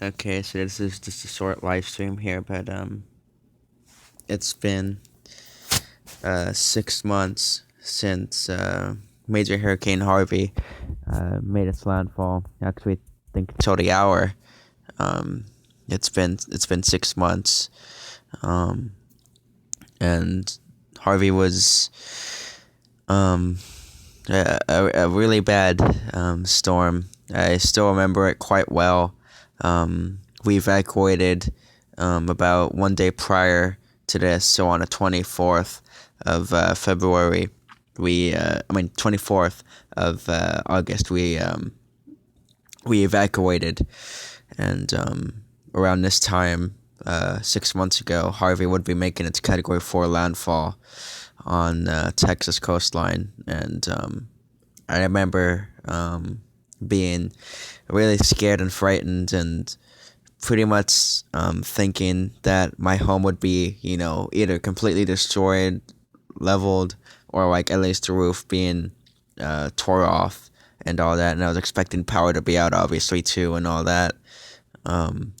Okay, so this is just a short live stream here, but it's been 6 months since Major Hurricane Harvey made its landfall. Actually, I think till the hour. Um, it's been 6 months, um, and Harvey was um a really bad storm. I still remember it quite well. We evacuated about one day prior to this, so on the 24th of February, 24th of August, we evacuated, and around this time, 6 months ago, Harvey would be making its Category 4 landfall on Texas coastline, and I remember being really scared and frightened, and pretty much thinking that my home would be, either completely destroyed, leveled, or like at least the roof being tore off and all that. And I was expecting power to be out, obviously, too, and all that. Um,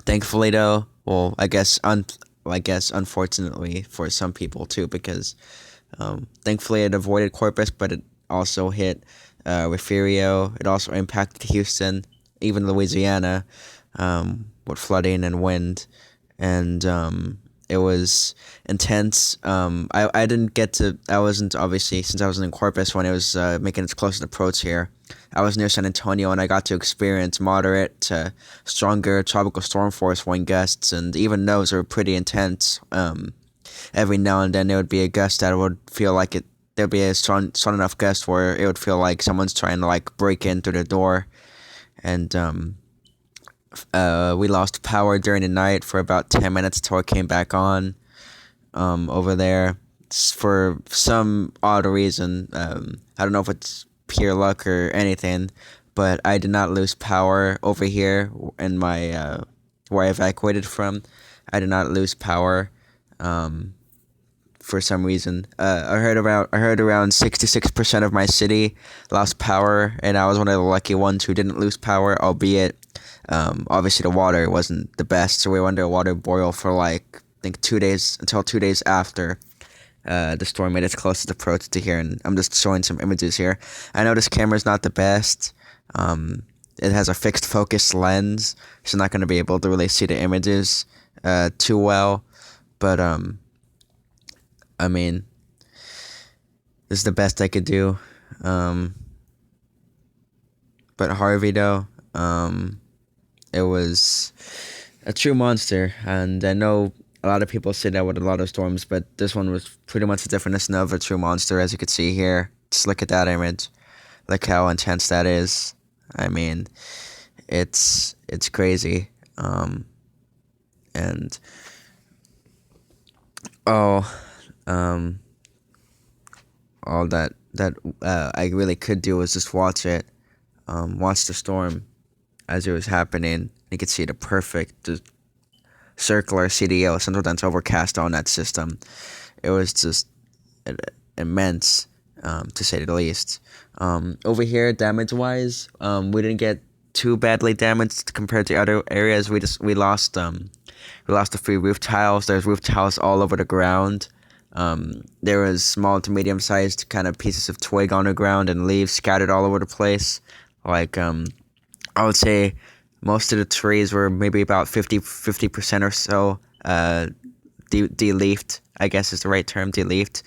Thankfully, though, well, I guess unfortunately for some people too, because thankfully it avoided Corpus, but it also hit Refugio. It also impacted Houston, even Louisiana, with flooding and wind, and it was intense. I didn't get to. I wasn't, obviously, since I wasn't in Corpus when it was making its closest approach here. I was near San Antonio, and I got to experience moderate to stronger tropical storm force wind gusts, and even those are pretty intense. Every now and then there would be a gust that would feel like it. There'd be a strong enough gust where it would feel like someone's trying to like break in through the door, and we lost power during the night for about 10 minutes till it came back on. Over there, for some odd reason. I don't know if it's pure luck or anything, but I did not lose power over here in my where I evacuated from. I did not lose power. Um, for some reason, I heard around 66% of my city lost power, and I was one of the lucky ones who didn't lose power. Albeit, obviously the water wasn't the best, so we were under a water boil for like I think 2 days until 2 days after the storm made its closest approach to here. And I'm just showing some images here. I know this camera's not the best. It has a fixed focus lens, so I'm not going to be able to really see the images too well. But I mean, this is the best I could do. Um, but Harvey, though, it was a true monster, and I know a lot of people say that with a lot of storms, but this one was pretty much the definition of a true monster, as you can see here. Just look at that image. Look how intense that is. I mean, it's crazy. And oh, um, all that I really could do was just watch it, watch the storm as it was happening. You could see the perfect circular CDO, central dense overcast on that system. It was just immense, to say the least. Over here, damage-wise, we didn't get too badly damaged compared to other areas. We lost a few roof tiles. There's roof tiles all over the ground. There was small to medium-sized kind of pieces of twig on the ground and leaves scattered all over the place. Like I would say most of the trees were maybe about 50% or so de-leafed, I guess is the right term, de-leafed.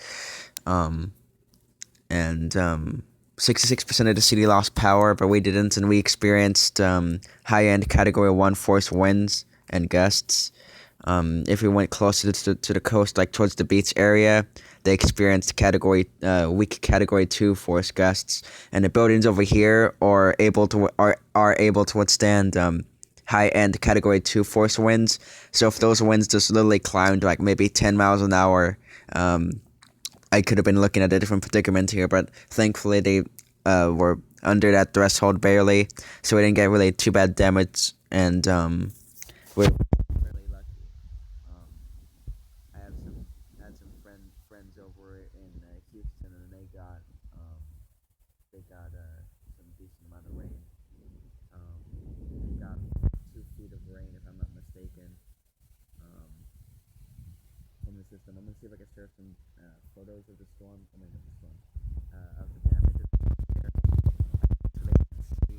And 66% of the city lost power, but we didn't, and we experienced high-end Category 1 force winds and gusts. If we went closer to the coast, like towards the beach area, they experienced weak Category 2 force gusts, and the buildings over here are able to withstand high-end Category 2 force winds. So if those winds just literally climbed like maybe 10 miles an hour, I could have been looking at a different predicament here, but thankfully they were under that threshold barely, so we didn't get really too bad damage, and we're really lucky. Um, I have had some friends over in Houston, and they got some decent amount of rain. They got 2 feet feet of rain, if I'm not mistaken, um, from the system. I'm gonna see if I can share some photos of the storm. I mean, of the storm, of the damage. So they can see.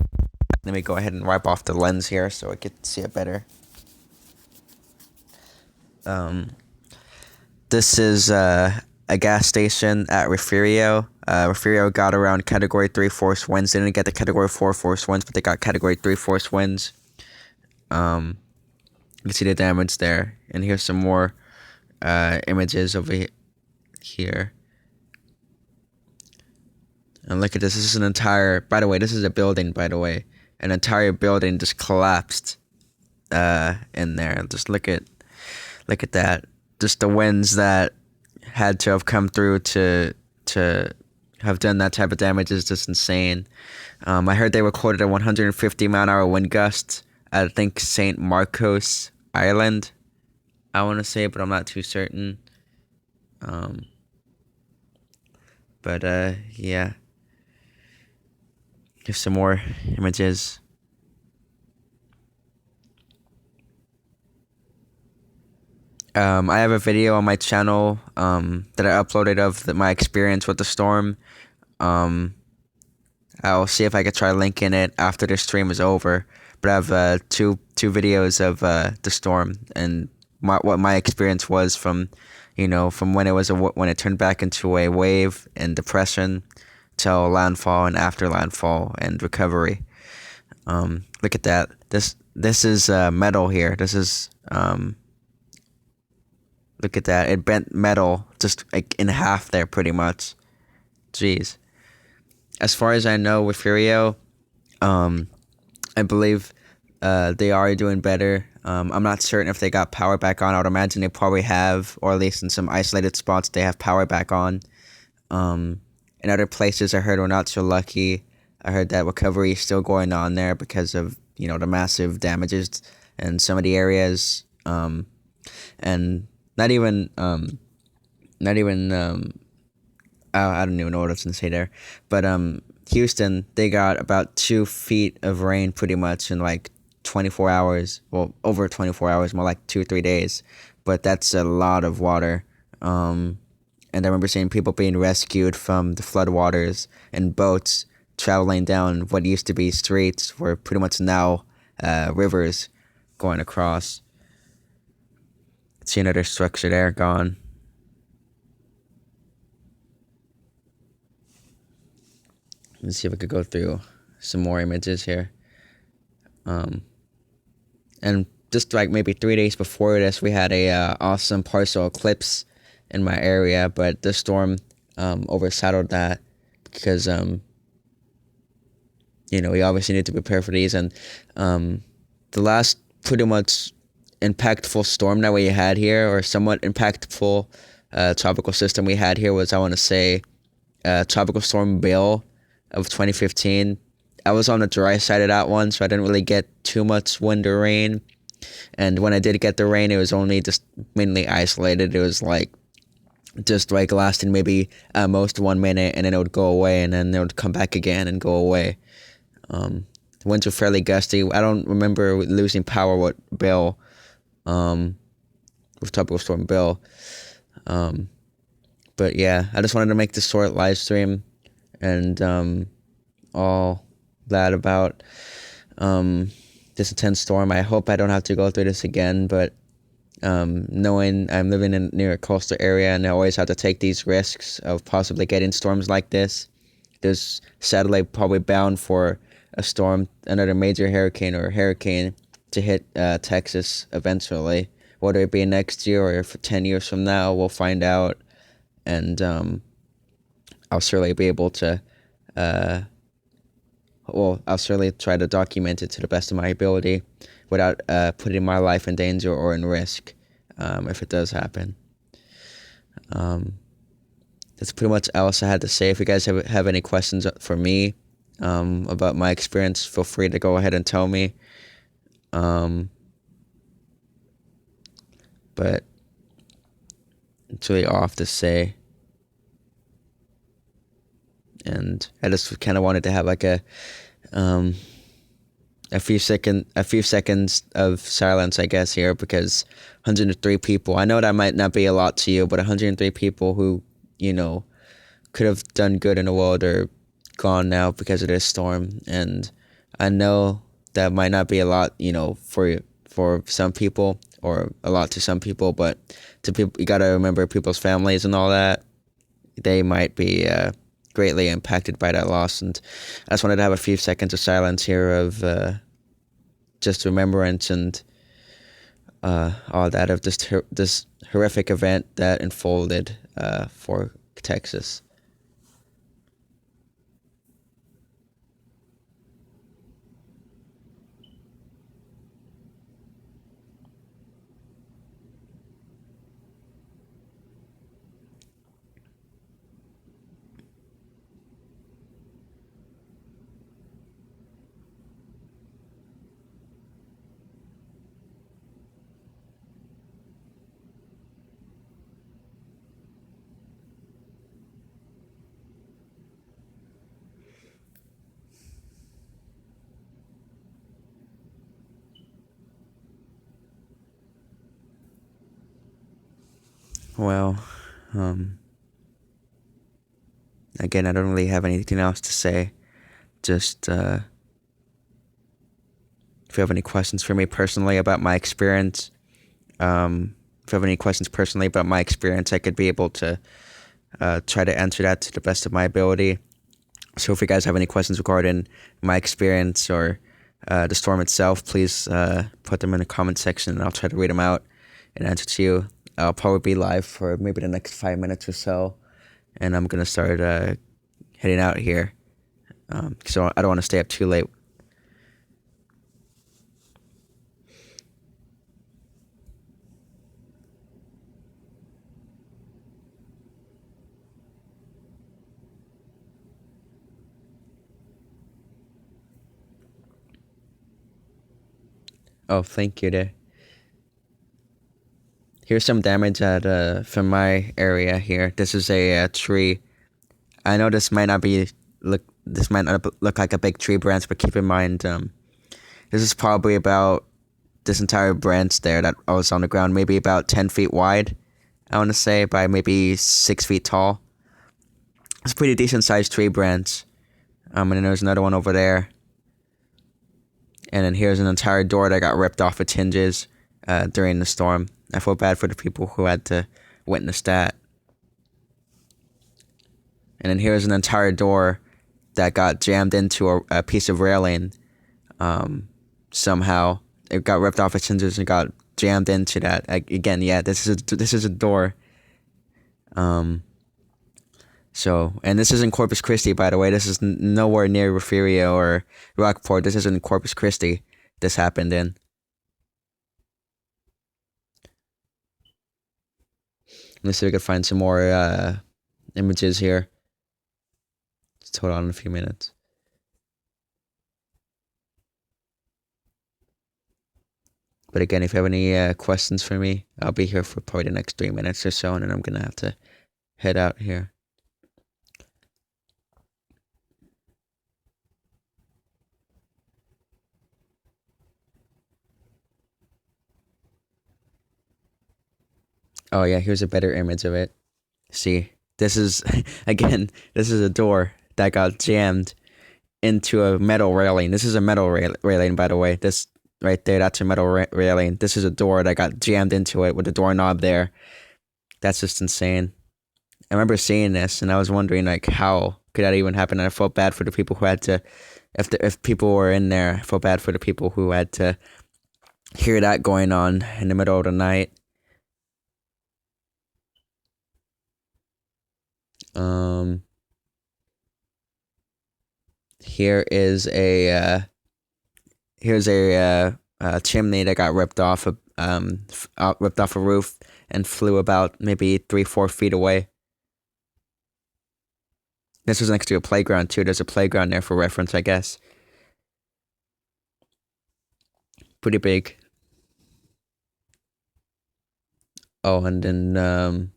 Let me go ahead and wipe off the lens here so I can see it better. Um, this is a gas station at Refugio. Refugio got around Category 3 force winds. They didn't get the Category 4 force winds, but they got Category 3 force winds. You can see the damage there. And here's some more images over here. And look at this. This is an entire... By the way, this is a building, by the way. An entire building just collapsed in there. Just look at that. Just the winds that had to have come through to have done that type of damage is just insane. I heard they recorded a 150 mile an hour wind gust at, I think, St. Marcos Island, I want to say, but I'm not too certain. But yeah. Here's some more images. I have a video on my channel that I uploaded of my experience with the storm. I'll see if I could try linking it after the stream is over. But I have two videos of the storm and what my experience was from when it was when it turned back into a wave and depression till landfall and after landfall and recovery. Look at that. This is metal here. This is look at that. It bent metal just like in half there pretty much. Jeez. As far as I know with Furio, I believe they are doing better. I'm not certain if they got power back on. I would imagine they probably have, or at least in some isolated spots they have power back on. In other places I heard we're not so lucky. I heard that recovery is still going on there because of the massive damages in some of the areas. And not even I don't even know what I was gonna say there, but Houston, they got about 2 feet of rain pretty much in like 24 hours. Well, over 24 hours, more like 2 or 3 days, but that's a lot of water. And I remember seeing people being rescued from the floodwaters in boats traveling down what used to be streets, were pretty much now rivers going across. See another structure there gone. Let's see if I could go through some more images here. And just like maybe 3 days before this, we had a awesome partial eclipse in my area, but the storm overshadowed that because we obviously need to prepare for these. And the last pretty much impactful storm that we had here, or somewhat impactful tropical system we had here, was, I want to say, Tropical Storm Bill of 2015. I was on the dry side of that one, so I didn't really get too much wind or rain. And when I did get the rain, it was only just mainly isolated. It was just lasting maybe at most 1 minute, and then it would go away, and then it would come back again and go away. The winds were fairly gusty. I don't remember losing power with Bill, with Tropical Storm Bill. But yeah, I just wanted to make this short live stream and all that about this intense storm. I hope I don't have to go through this again, but knowing I'm living near a coastal area and I always have to take these risks of possibly getting storms like this, there's sadly probably bound for a storm, another major hurricane to hit Texas eventually. Whether it be next year or if 10 years from now, we'll find out. And I'll certainly be able to, I'll certainly try to document it to the best of my ability without putting my life in danger or in risk if it does happen. That's pretty much else I had to say. If you guys have any questions for me about my experience, feel free to go ahead and tell me. But it's really off to say. And I just kind of wanted to have like a a few seconds of silence, I guess, here, because 103 people. I know that might not be a lot to you, but 103 people who, you know, could have done good in the world are gone now because of this storm. And I know that might not be a lot, for some people, or a lot to some people, but to people, you gotta remember people's families and all that. They might be greatly impacted by that loss. And I just wanted to have a few seconds of silence here of just remembrance and all that of this horrific event that unfolded for Texas. Well, um, again, I don't really have anything else to say. Just if you have any questions for me personally about my experience, if you have any questions personally about my experience, I could be able to try to answer that to the best of my ability. So if you guys have any questions regarding my experience or the storm itself, please put them in the comment section, and I'll try to read them out and answer to you. I'll probably be live for maybe the next 5 minutes or so, and I'm gonna start heading out here. So I don't want to stay up too late. Oh, thank you there. Here's some damage at from my area here. This is a tree. I know this might not look like a big tree branch, but keep in mind, this is probably about this entire branch there that I was on the ground, maybe about 10 feet wide. I want to say by maybe 6 feet tall. It's a pretty decent sized tree branch. And then there's another one over there. And then here's an entire door that got ripped off its hinges during the storm. I feel bad for the people who had to witness that. And then here's an entire door that got jammed into a piece of railing. Somehow it got ripped off its hinges and got jammed into that. Again, yeah, this is a door. So, and this is in Corpus Christi, by the way. This is nowhere near Refugio or Rockport. This is in Corpus Christi. This happened in. Let's see if we can find some more images here. Just hold on a few minutes. But again, if you have any questions for me, I'll be here for probably the next 3 minutes or so, and then I'm gonna have to head out here. Oh yeah, here's a better image of it. See, this is again, this is a door that got jammed into a metal railing. This is a metal railing, by the way. This right there, that's a metal railing. This is a door that got jammed into it with the doorknob there. That's just insane. I remember seeing this, and I was wondering, like, how could that even happen? And I felt bad for the people who had to, if people were in there. I felt bad for the people who had to hear that going on in the middle of the night. Here is a chimney that got ripped off a roof and flew about maybe 3-4 feet away. This was next to a playground too. There's a playground there for reference, I guess. Pretty big. Oh, and then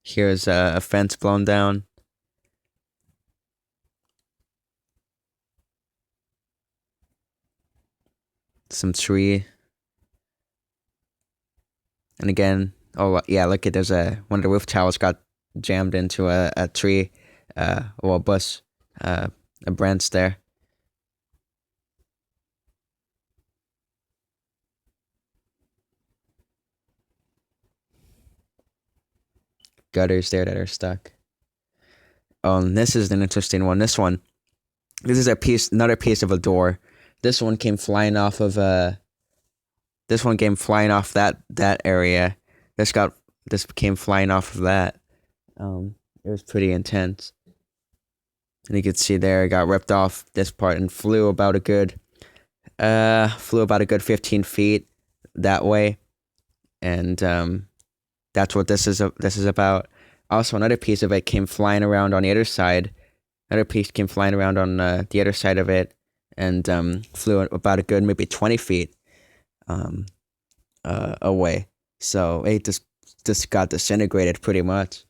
here's a fence blown down. some tree. And again, oh yeah, look at there's one of the roof towers got jammed into a tree, or a bush, a branch there. Gutters there that are stuck. Oh, and this is an interesting one. This is another piece of a door. This one came flying off of This one came flying off that area. This came flying off of that. It was pretty intense. And you could see there, it got ripped off this part and flew about a good 15 feet that way. And that's what this is about. Also, another piece of it came flying around on the other side. Another piece came flying around on the other side of it, and flew about a good maybe 20 feet away. So it just got disintegrated pretty much.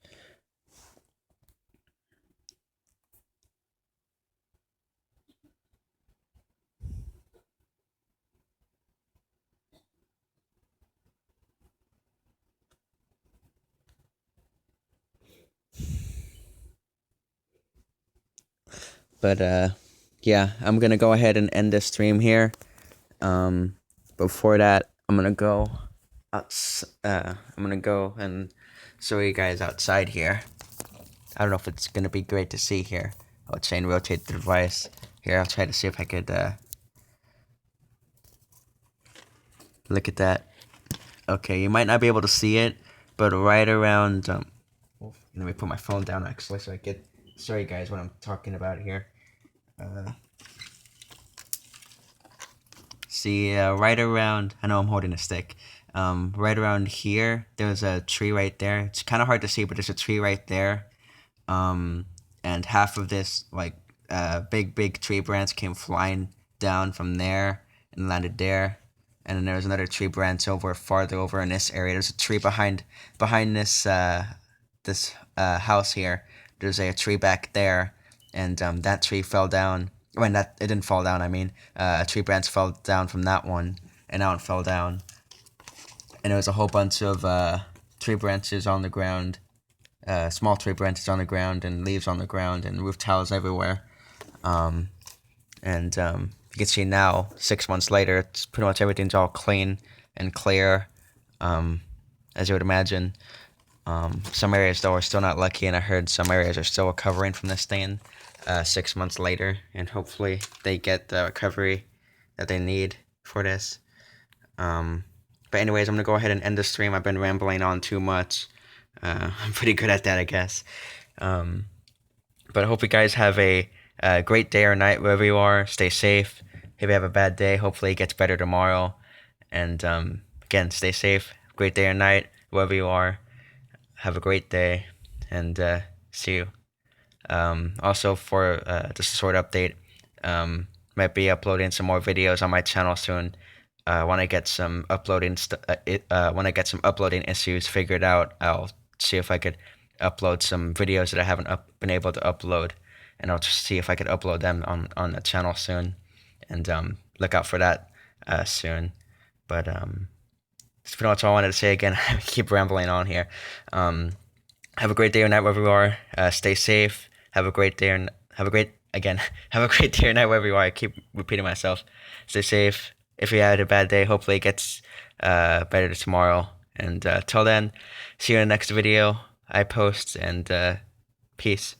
But yeah, I'm gonna go ahead and end this stream here. Before that, I'm gonna go I'm gonna go and show you guys outside here. I don't know if it's gonna be great to see here. I'll try and rotate the device. Here, I'll try to see if I could look at that. Okay, you might not be able to see it, but right around let me put my phone down actually so I could show you guys what I'm talking about here. See, right around, I know I'm holding a stick. Right around here, there's a tree right there. It's kind of hard to see, but there's a tree right there. And half of this, like, big tree branch came flying down from there and landed there. And then there was another tree branch farther over in this area. There's a tree behind this house here. There's a tree back there, and that tree fell down. When that it didn't fall down, I mean, a tree branch fell down from that one, and out fell down. And there was a whole bunch of tree branches on the ground, small tree branches on the ground, and leaves on the ground, and roof tiles everywhere. And you can see now, 6 months later, it's pretty much everything's all clean and clear, as you would imagine. Some areas, though, are still not lucky, and I heard some areas are still recovering from this thing 6 months later, and hopefully they get the recovery that they need for this. But anyways, I'm going to go ahead and end the stream. I've been rambling on too much. I'm pretty good at that, I guess. But I hope you guys have a great day or night wherever you are. Stay safe. If you have a bad day, hopefully it gets better tomorrow. And again, stay safe. Great day or night wherever you are. Have a great day, and see you. Also, for just a short update, might be uploading some more videos on my channel soon. When I get some uploading issues figured out, I'll see if I could upload some videos that I haven't been able to upload, and I'll just see if I could upload them on the channel soon, and look out for that soon. But that's pretty much all I wanted to say. Again, I keep rambling on here. Have a great day or night wherever you are. Stay safe. Have a great day have a great day or night wherever you are. I keep repeating myself. Stay safe. If you had a bad day, hopefully it gets better tomorrow. And till then, see you in the next video I post, and peace.